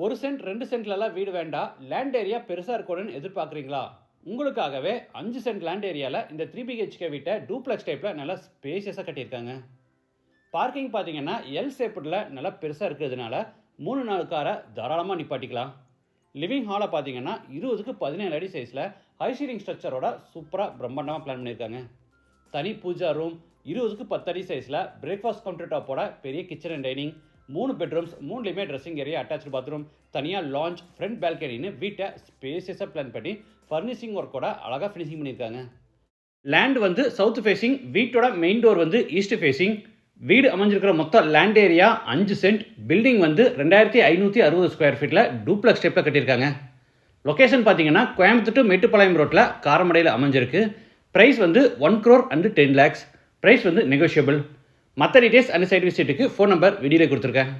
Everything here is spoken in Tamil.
1 சென்ட் 2 சென்ட்லலாம் வீடு வேண்டாம், லேண்ட் ஏரியா பெருசாக இருக்கணும்னு எதிர்பார்க்குறீங்களா? உங்களுக்காகவே 5 சென்ட் லேண்ட் ஏரியாவில் இந்த 3 பிஹெச்கே வீட்டை டூப்ளெக்ஸ் டைப்பில் நல்லா ஸ்பேஷியஸாக கட்டியிருக்காங்க. பார்க்கிங் பார்த்தீங்கன்னா எல் ஷேப்பில் நல்லா பெருசாக இருக்கிறதுனால 3-4 காரை தாராளமாக நிப்பாட்டிக்கலாம். லிவிங் ஹாலை பார்த்தீங்கன்னா 20க்கு 17 அடி சைஸில் ஹை சீலிங் ஸ்ட்ரக்சரோட சூப்பராக பிரம்மாண்டமாக பிளான் பண்ணியிருக்காங்க. தனி பூஜா ரூம், 20க்கு 10 அடி சைஸில் பிரேக்ஃபாஸ்ட் கவுண்டர் டாப்போட பெரிய கிச்சன் அண்ட் டைனிங், 3 பெட்ரூம்ஸ், 3லையுமே ட்ரெஸ்ஸிங் ஏரியா, அட்டாச்சு பாத்ரூம், தனியாக லான்ச், ஃப்ரண்ட் பால்கனின்னு வீட்டை ஸ்பேசியஸாக பிளான் பண்ணி ஃபர்னிஷிங் ஒர்க்கோட அழகாக ஃபினிஷிங் பண்ணியிருக்காங்க. லேண்ட் வந்து சவுத் ஃபேஸிங், வீட்டோட மெயின் டோர் வந்து ஈஸ்ட் ஃபேஸிங். வீடு அமைஞ்சிருக்கிற மொத்த லேண்ட் ஏரியா 5 சென்ட். பில்டிங் வந்து 2560 ஸ்கொயர் ஃபீட்டில் டூப்ளெக்ஸ் டைப்பில் கட்டியிருக்காங்க. லொக்கேஷன் பார்த்தீங்கன்னா கோயம்புத்தூர் டு மேட்டுப்பாளையம் ரோட்டில் காரமடையில் அமைஞ்சிருக்கு. ப்ரைஸ் வந்து 1 crore and 10 lakhs. ப்ரைஸ் வந்து நெகோஷியபிள். மற்ற டீட்டெயில்ஸ் அண்ட் சைட் விசிட்டுக்கு ஃபோன் நம்பர் வீடியோவில் கொடுத்துருக்கேன்.